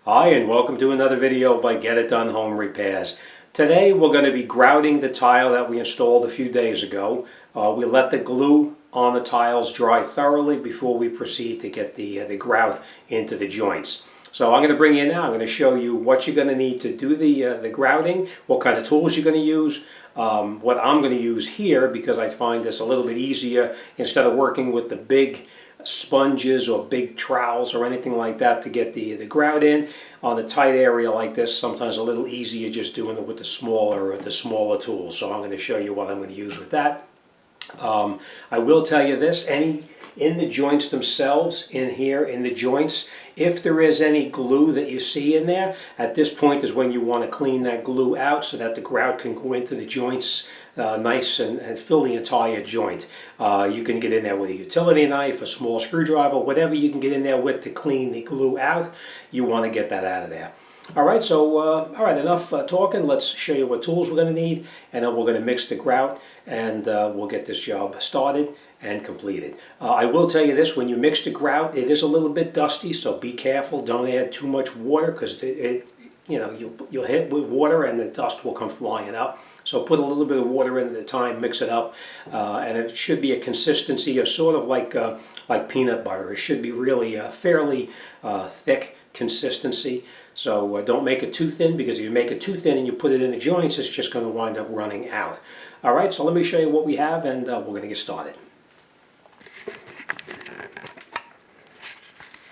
Hi, and welcome to another video by Get It Done Home Repairs. Today we're going to be grouting the tile that we installed a few days ago. We let the glue on the tiles dry thoroughly before we proceed to get the grout into the joints. So I'm going to bring you in now. I'm going to show you what you're going to need to do the grouting, what kind of tools you're going to use, what I'm going to use here because I find this a little bit easier instead of working with the big sponges or big trowels or anything like that to get the grout in. On a tight area like this, sometimes a little easier just doing it with the smaller tools. So I'm going to show you what I'm going to use with that. I will tell you this, in the joints themselves, in here, in the joints, if there is any glue that you see in there, at this point is when you want to clean that glue out so that the grout can go into the joints nice and fill the entire joint. You can get in there with a utility knife, a small screwdriver, whatever you can get in there with to clean the glue out. You want to get that out of there. Alright, so enough talking. Let's show you what tools we're going to need, and then we're going to mix the grout, and we'll get this job started and completed. I will tell you this, when you mix the grout, it is a little bit dusty, so be careful. Don't add too much water because you'll hit with water and the dust will come flying up. So put a little bit of water in at a time, mix it up, and it should be a consistency of sort of like peanut butter. It should be really a fairly thick consistency. So don't make it too thin, because if you make it too thin and you put it in the joints, it's just going to wind up running out. Alright, so let me show you what we have, and we're going to get started.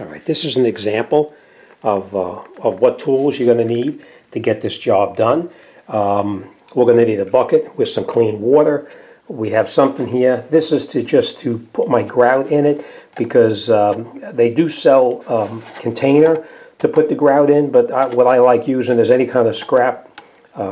Alright, this is an example of what tools you're going to need to get this job done. We're going to need a bucket with some clean water. We have something here. This is just to put my grout in it, because they do sell container to put the grout in, but what I like using is any kind of scrap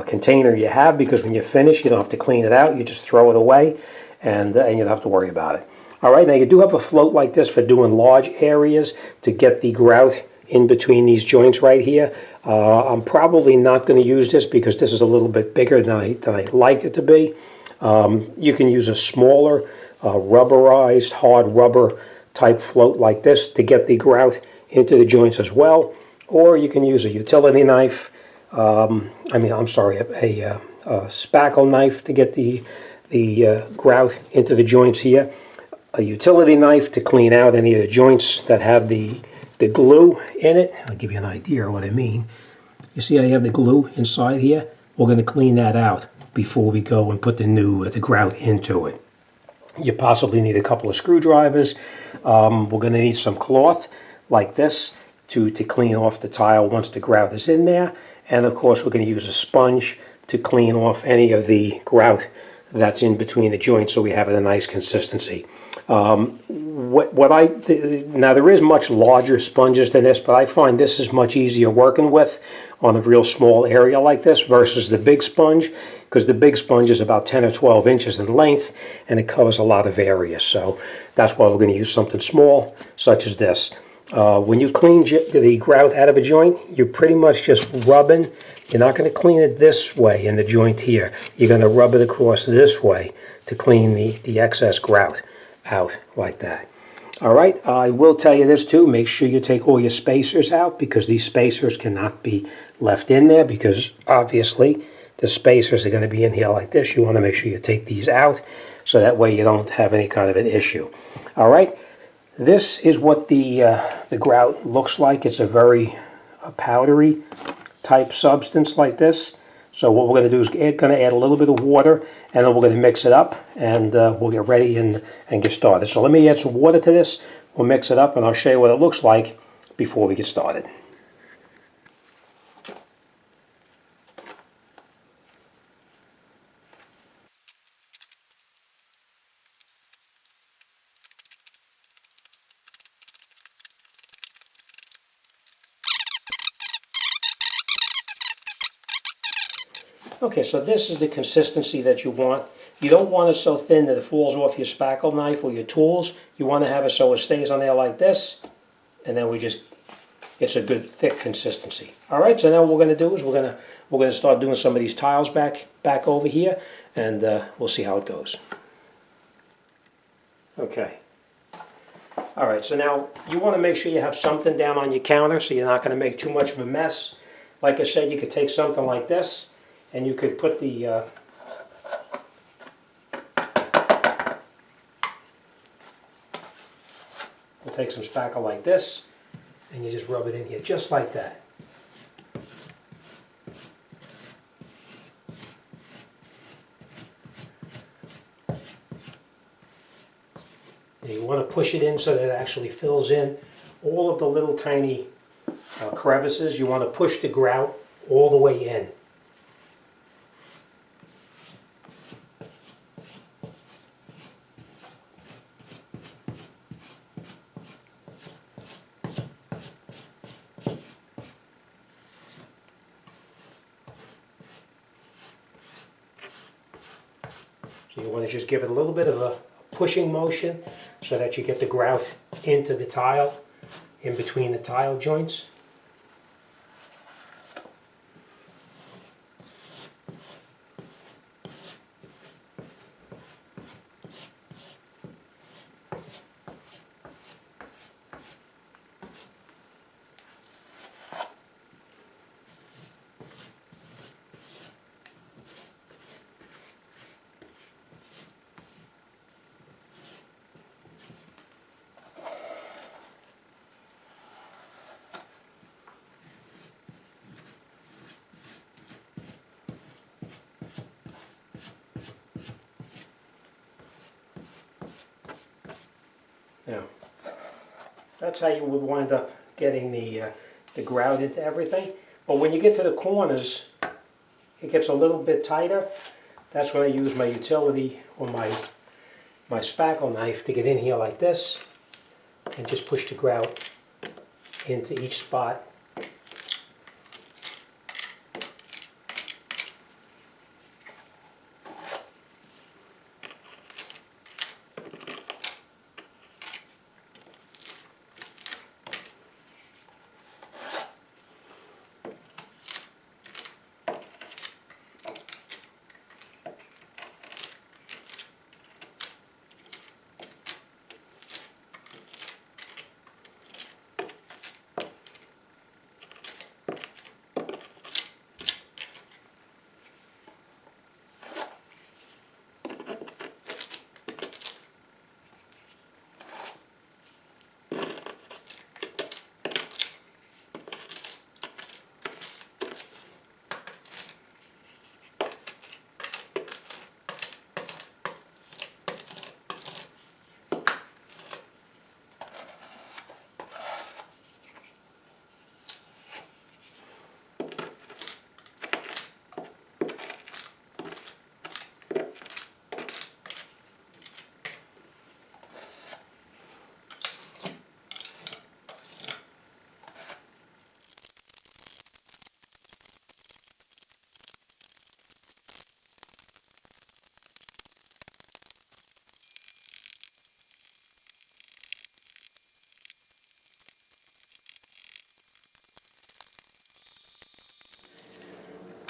container you have, because when you finish, you don't have to clean it out. You just throw it away, and you don't have to worry about it. All right, now you do have a float like this for doing large areas to get the grout in between these joints right here. I'm probably not going to use this because this is a little bit bigger than I like it to be. You can use a smaller rubberized hard rubber type float like this to get the grout into the joints as well, or you can use a utility knife. A spackle knife to get the grout into the joints here. A utility knife to clean out any of the joints that have the glue in it. I'll give you an idea of what I mean. You see I have the glue inside here? We're going to clean that out before we go and put the grout into it. You possibly need a couple of screwdrivers. We're going to need some cloth like this to clean off the tile once the grout is in there. And of course we're going to use a sponge to clean off any of the grout that's in between the joints so we have a nice consistency. Now there is much larger sponges than this, but I find this is much easier working with on a real small area like this versus the big sponge, because the big sponge is about 10 or 12 inches in length and it covers a lot of area. So that's why we're going to use something small such as this. When you clean the grout out of a joint, you're pretty much just rubbing. You're not going to clean it this way in the joint here. You're going to rub it across this way to clean the excess grout out like that. All right, I will tell you this too. Make sure you take all your spacers out, because these spacers cannot be left in there, because obviously the spacers are going to be in here like this. You want to make sure you take these out so that way you don't have any kind of an issue. All right. This is what the grout looks like. It's a very powdery type substance like this. So what we're going to do is add a little bit of water, and then we're going to mix it up, and we'll get ready and get started. So let me add some water to this. We'll mix it up, and I'll show you what it looks like before we get started. Okay, so this is the consistency that you want. You don't want it so thin that it falls off your spackle knife or your tools. You want to have it so it stays on there like this, and then it's a good thick consistency. All right, so now what we're going to do is we're going to start doing some of these tiles back over here, and we'll see how it goes. Okay. All right, so now you want to make sure you have something down on your counter so you're not going to make too much of a mess. Like I said, you could take something like this and you could put the we'll take some spackle like this and you just rub it in here just like that. And you want to push it in so that it actually fills in all of the little tiny crevices. You want to push the grout all the way in. So you want to just give it a little bit of a pushing motion so that you get the grout into the tile, in between the tile joints. Now, that's how you would wind up getting the grout into everything. But when you get to the corners, it gets a little bit tighter. That's when I use my utility or my spackle knife to get in here like this and just push the grout into each spot.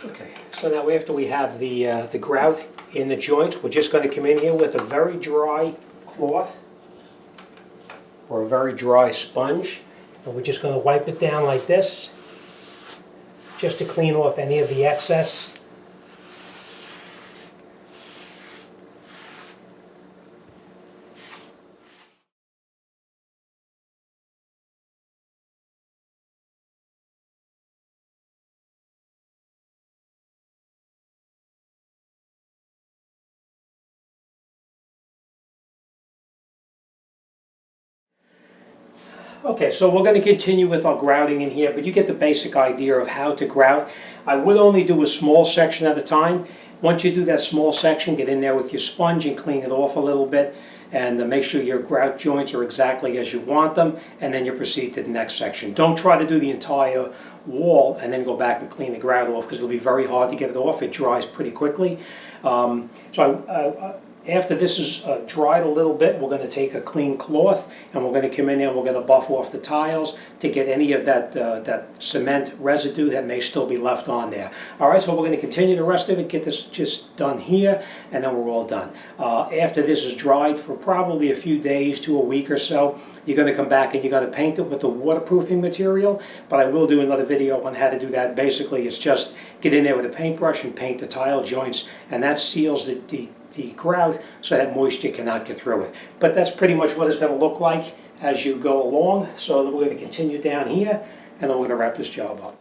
Okay, so now after we have the grout in the joints, we're just going to come in here with a very dry cloth or a very dry sponge, and we're just going to wipe it down like this just to clean off any of the excess. Okay, so we're going to continue with our grouting in here, but you get the basic idea of how to grout. I would only do a small section at a time. Once you do that small section, get in there with your sponge and clean it off a little bit, and make sure your grout joints are exactly as you want them, and then you proceed to the next section. Don't try to do the entire wall and then go back and clean the grout off, because it'll be very hard to get it off. It dries pretty quickly. After this is dried a little bit, we're going to take a clean cloth and we're going to come in there and we're going to buff off the tiles to get any of that cement residue that may still be left on there. All right, so we're going to continue the rest of it, get this just done here, and then we're all done. After this is dried for probably a few days to a week or so, you're going to come back and you're going to paint it with the waterproofing material, but I will do another video on how to do that. Basically, it's just get in there with a paintbrush and paint the tile joints, and that seals the grout so that moisture cannot get through it. But that's pretty much what it's going to look like as you go along. So we're going to continue down here, and then we're going to wrap this job up.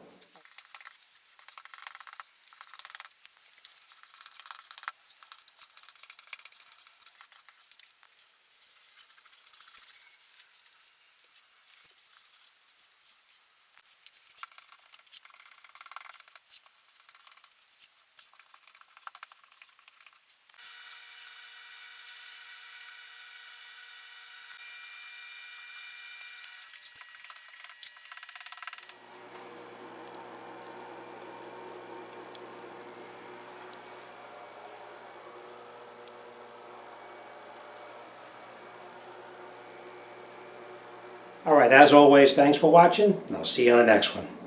All right, as always, thanks for watching, and I'll see you on the next one.